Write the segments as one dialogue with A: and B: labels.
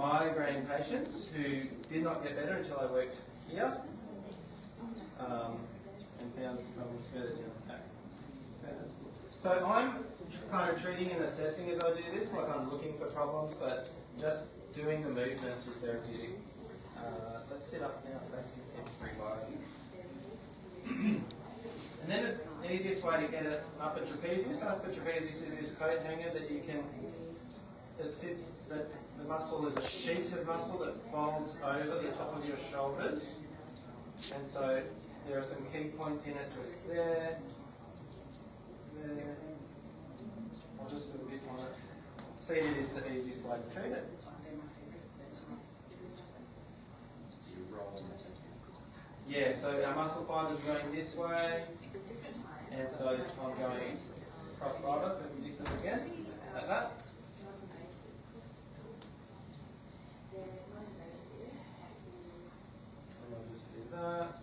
A: migraine patients who did not get better until I worked here and found some problems further down the back. Okay, that's good. So I'm kind of treating and assessing as I do this, like I'm looking for problems, but just doing the movements is therapeutic. Let's sit up now, facing free body. And then the easiest way to get it upper trapezius. Upper trapezius is this coat hanger that you can, that sits, that the muscle is a sheet of muscle that folds over the top of your shoulders. And so there are some key points in it just there, there. I'll just do a bit on it. Seated is the easiest way to treat it. Yeah, so our muscle fibers are going this way, and so I'm going cross fibre, perpendicular again, like that. And I'll just do that.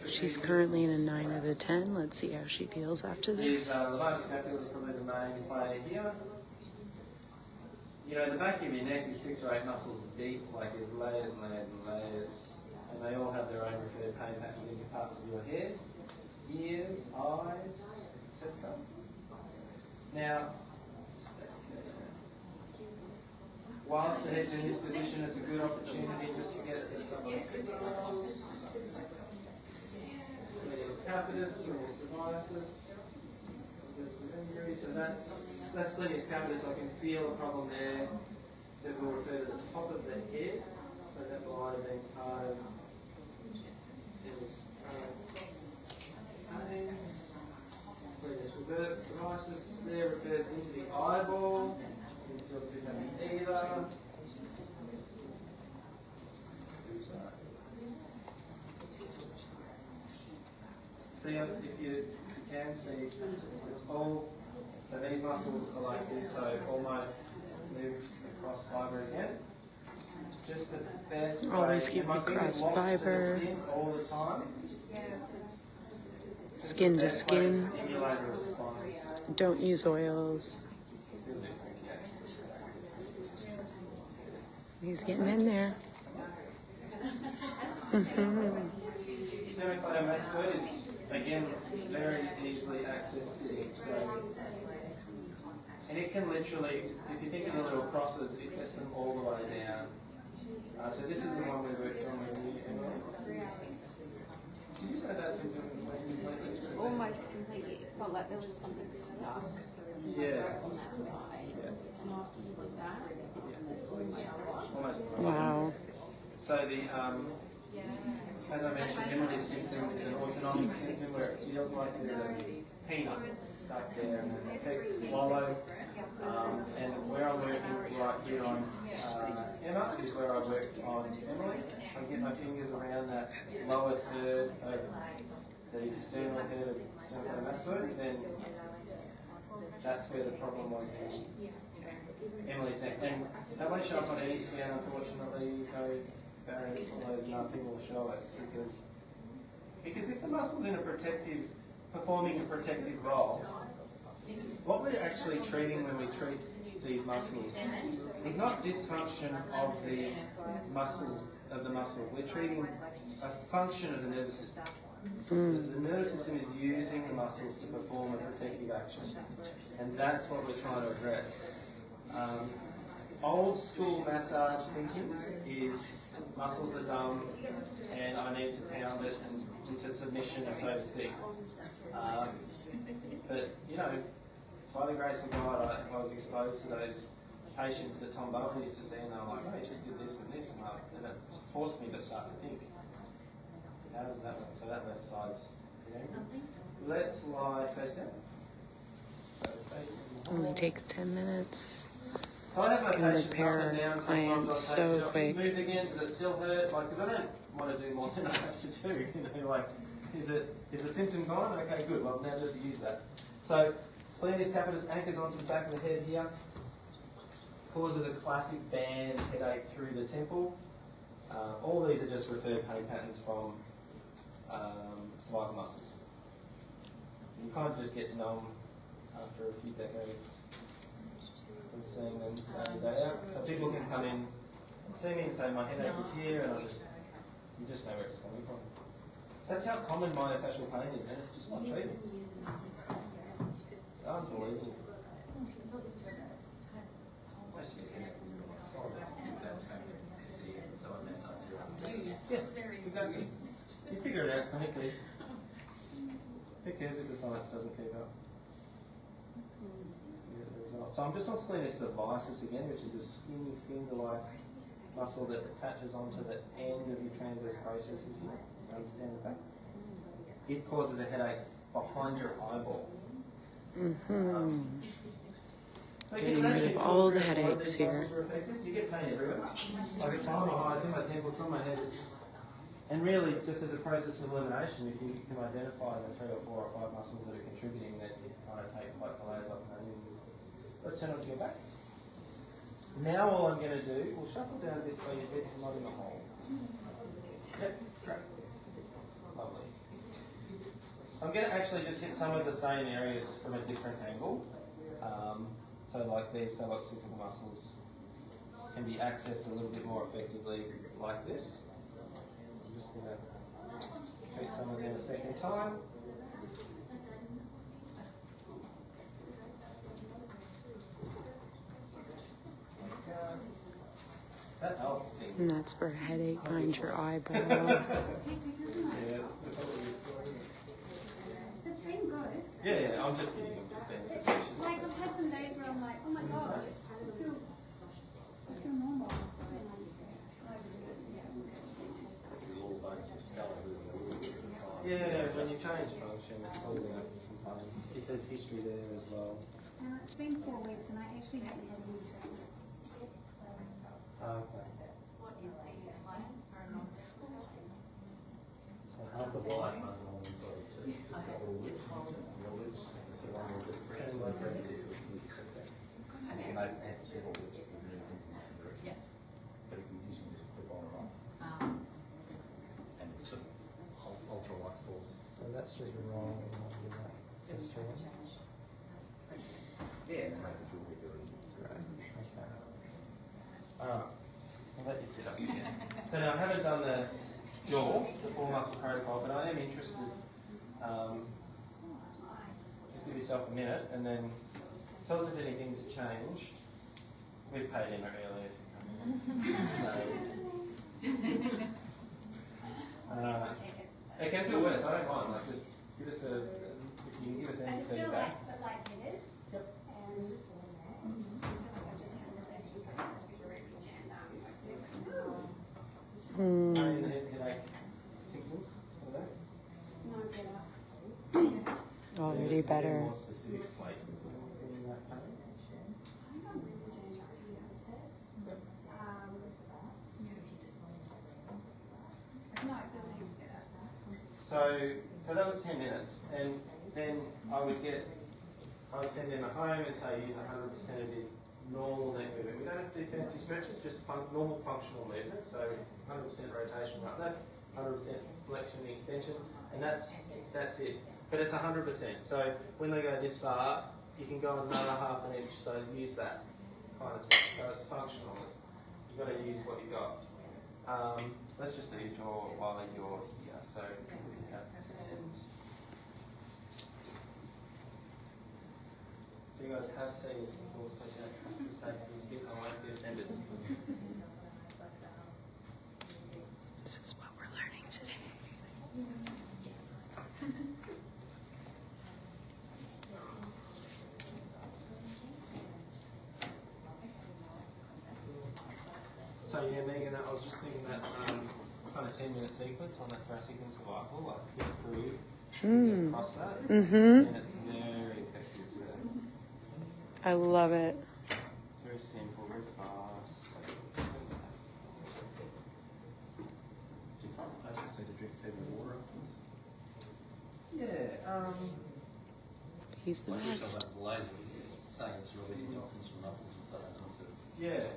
B: She's currently in a 9 out of 10. Let's see how she feels after this.
A: The last scapula is probably the main player here. You know, the back of your neck is 6 or 8 muscles deep, like there's layers and layers and layers, and they all have their own referred pain patterns in parts of your head, ears, eyes, etc. Now, whilst the head's in this position, it's a good opportunity just to get at the suboccipital. Splenius capitis, splenius cervicis. So that's splenius capitis. I can feel a problem there that will refer to the top of the head. So that might have been part of his pains. Splenius cervicis there refers into the eyeball. You feel too heavy either. See, if you can see, it's all, so these muscles are like this, so all my moves across fibre again. Just the best way.
B: Always keep it cross fibre.
A: All the time.
B: Skin to skin.
A: Response.
B: Don't use oils. He's getting in there.
A: Sleepwell.Education is, again, very easily accessed. So, and it can literally, if you think of the little crosses, it gets them all the way down. So this is the one we worked on with you, Emily. Did you say that's
C: almost completely? It felt like there was something stuck on that side. And after you did that, it's
A: almost.
B: Wow.
A: So the, as I mentioned, Emily's symptom is an autonomic symptom where it feels like there's a peanut stuck there and it affects swallow. And where I'm working right here on Emma is where I worked on Emily. I get my fingers around that lower third of the external head of sternocleidomastoid, then that's where the problem was in Emily's neck. And that won't show up on any scan, unfortunately. Barriers, although nothing will show it because if the muscle's in a protective, performing a protective role, what we're actually treating when we treat these muscles is not dysfunction of the muscle. We're treating a function of the nervous system. The nervous system is using the muscles to perform a protective action, and that's what we're trying to address. Old school massage thinking is muscles are dumb and I need to pound it into submission, so to speak. But, you know, by the grace of God, I was exposed to those patients that Tom Bowen used to see, and they were like, oh, he just did this and this, and it forced me to start to think, how does that work? So that left side's let's lie face down. So
B: Only takes 10 minutes.
A: So I have my
B: Can
A: patients
B: repair
A: up and down,
B: clients
A: sometimes I'll
B: so
A: take it
B: quick.
A: smooth again, does it still hurt? Like, because I don't want to do more than I have to do, you know, like, is the symptom gone? Okay, good, well now just use that. So, splenius capitis anchors onto the back of the head here, causes a classic band headache through the temple. All these are just referred pain patterns from cervical muscles. You kind of just get to know them after a few decades of seeing them day in, day out. So people can come in and see me and say, my headache is here, and you just know where it's coming from. That's how common myofascial pain is, and it's just not treated. It's unbelievable. Yeah, exactly. You figure it out clinically. Who cares if the science doesn't keep up? So I'm just on splenic cervicis again, which is a skinny finger-like muscle that attaches onto the end of your transverse processes here. Understand the back? It causes a headache behind your eyeball. So
B: Getting rid of all the headaches here.
A: Do you get pain everywhere? Like it's on my eyes, in my temple, it's on my head. And really, just as a process of elimination, if you can identify the 3 or 4 or 5 muscles that are contributing, then you kind of take quite the layers off. Let's turn onto your back. Now all I'm going to do, we'll shuffle down a bit so your head's not in the hole. Yep, great. Lovely. I'm going to actually just hit some of the same areas from a different angle. So like these suboccipital muscles can be accessed a little bit more effectively like this. I'm just going to treat some of them a second time. That helped.
B: And that's for a headache behind your eyeball.
A: Yeah.
D: It's been good.
A: Yeah, I'm just kidding. I'm just being facetious.
D: Like I've had some days where I'm like, oh my god, I feel normal.
A: Yeah, when you change function, it's all going to complain. If there's history there as well.
D: Now it's been 4 weeks and I actually haven't had any treatment.
A: Okay.
E: Half the life but if you usually just clip on or off. And it's sort of ultra-light force.
A: So that's just wrong. Just so.
E: Yeah, and making sure we're doing
A: Great. Okay. Alright. I'll let you sit up again. So now I haven't done the jaw, the 4 muscle protocol, but I am interested. Just give yourself a minute and then tell us if anything's changed. We've paid Emma earlier to come in. So, it can feel worse, I don't mind. Like just give us if you can give us any feedback.
D: Lightheaded.
A: Yep.
D: And
A: Pain, headache symptoms, some of that.
D: no, get up.
B: Already better.
A: More specific places in that pain. So that was 10 minutes, and then I would send them home and say use 100% of the normal neck movement. We don't have to do fancy stretches, just normal functional movement. So 100% rotation right left, 100% flexion and extension, and that's it. But it's 100%. So when they go this far, you can go another half an inch. So use that kind of thing. So it's functional. You've got to use what you got. Let's just do your jaw while you're here. So you guys have seen this before, so you have to mistake this bit. I won't be offended.
B: This is what we're learning today.
A: So yeah, Megan, I was just thinking that kind of 10-minute sequence on that thoracic and cervical, like get through, get across that, and it's very effective.
B: I love it.
A: Very simple, very fast.
E: Do you find the patients need to drink a fair bit of water afterwards?
A: Yeah,
B: He's the
E: Like we
B: best.
E: talk about the laser, it's saying it's releasing toxins from muscles and stuff.
A: yeah.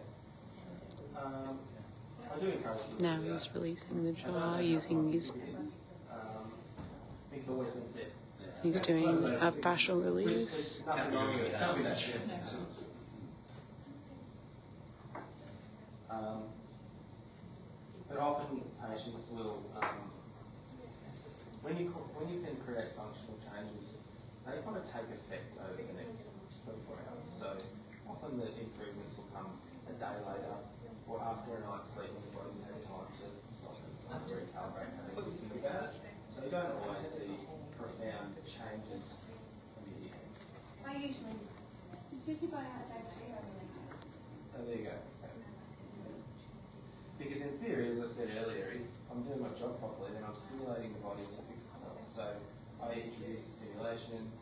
A: I do encourage you.
B: Now he's releasing the jaw using these.
A: Things always been said.
B: He's doing a fascial release.
A: Nothing wrong with that. But often patients will, when you can create functional changes, they kind of take effect over the next 24 hours. So often the improvements will come a day later or after a night's sleep when the body's had time to soften and recalibrate how they're thinking about it. So you don't always see profound changes immediately.
D: It's usually about a day later.
A: So there you go. Because in theory, as I said earlier, if I'm doing my job properly, then I'm stimulating the body to fix itself. So I introduce the stimulation,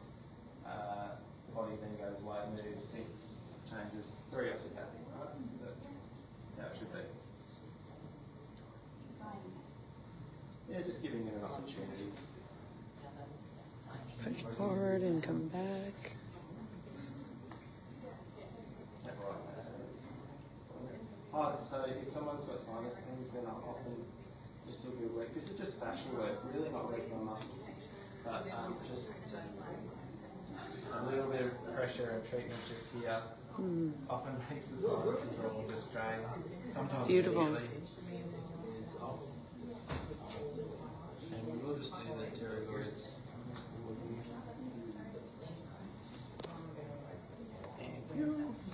A: the body then goes away, moves, thinks, changes, very osteopathic, right? That's how it should be. Yeah, just giving it an opportunity.
B: Push forward and come back.
A: That's all right. Oh, so if someone's got sinus things, then I'll often just do a bit of work. This is just fascial work, really not working on muscles, but just a little bit of pressure and treatment just here often makes the sinuses all just drain. Sometimes
B: Beautiful.
A: immediately. And we will just do the pterygoids.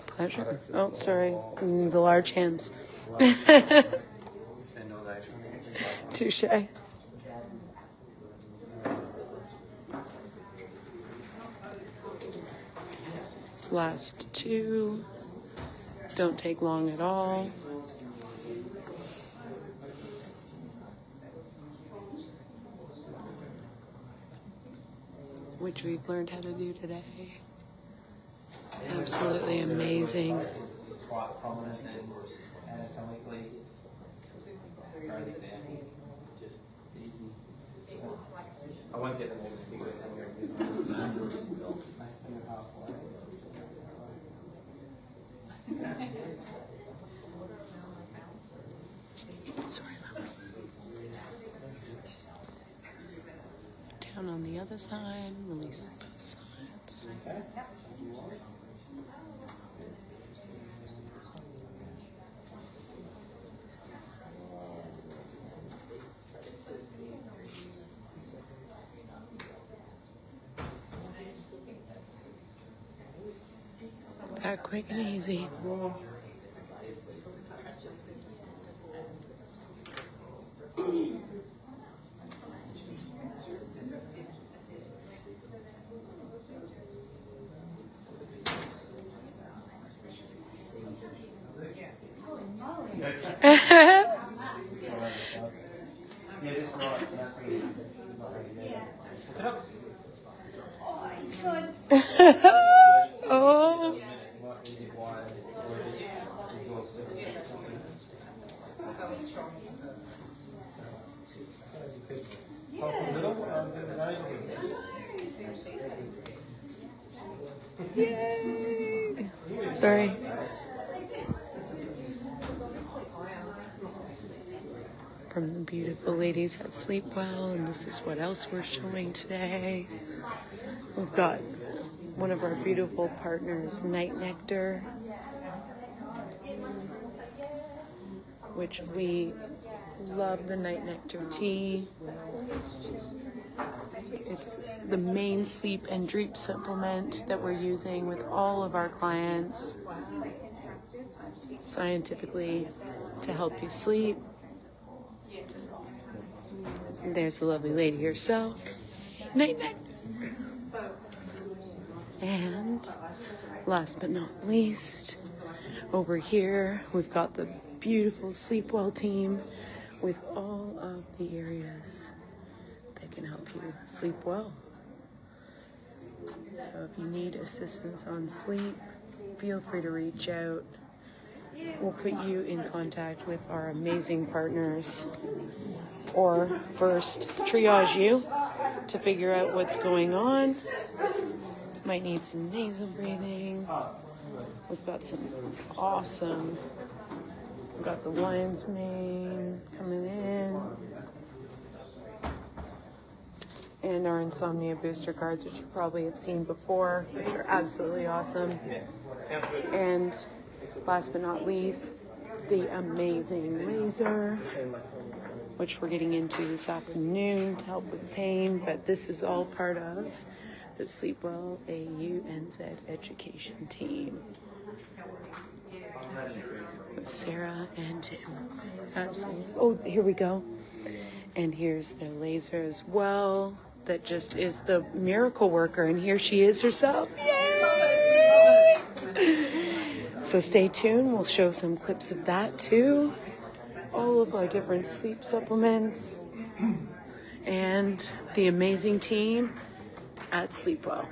B: Pleasure. Oh, sorry. The large hands.
A: Spend all day trying to
B: Touche. Last two. Don't take long at all. Which we've learned how to do today. Absolutely amazing.
A: is quite prominent and anatomically. Great example. Just easy. I won't get them all to stick with it. Halfway.
B: Sorry, Mama. Down on the other side, releasing both sides.
A: Okay.
B: That quick and easy.
A: Yeah, just right. So that's how you put it up.
D: Oh, it's good.
B: Oh.
A: You might be a bit wired or a bit exhausted. Pulse a little during the day.
B: Yay. Sorry. From the beautiful ladies at Sleepwell, and this is what else we're showing today. We've got one of our beautiful partners, Night Nectar, which we love the Night Nectar tea. It's the main sleep and dream supplement that we're using with all of our clients scientifically to help you sleep. There's the lovely lady herself. Night Nectar. And last but not least, over here, we've got the beautiful Sleepwell team with all of the areas that can help you sleep well. So if you need assistance on sleep, feel free to reach out. We'll put you in contact with our amazing partners, or first triage you to figure out what's going on. Might need some nasal breathing. We've got some awesome, we've got the lion's mane coming in. and our insomnia booster cards, which you probably have seen before, which are absolutely awesome. And last but not least, the amazing laser, which we're getting into this afternoon to help with pain, but this is all part of the Sleepwell.Education team with Sarah and Tim. Absolutely. Oh, here we go. And here's the laser as well. That just is the miracle worker, and here she is herself. Yay! So stay tuned. We'll show some clips of that too. All of our different sleep supplements and the amazing team at Sleepwell.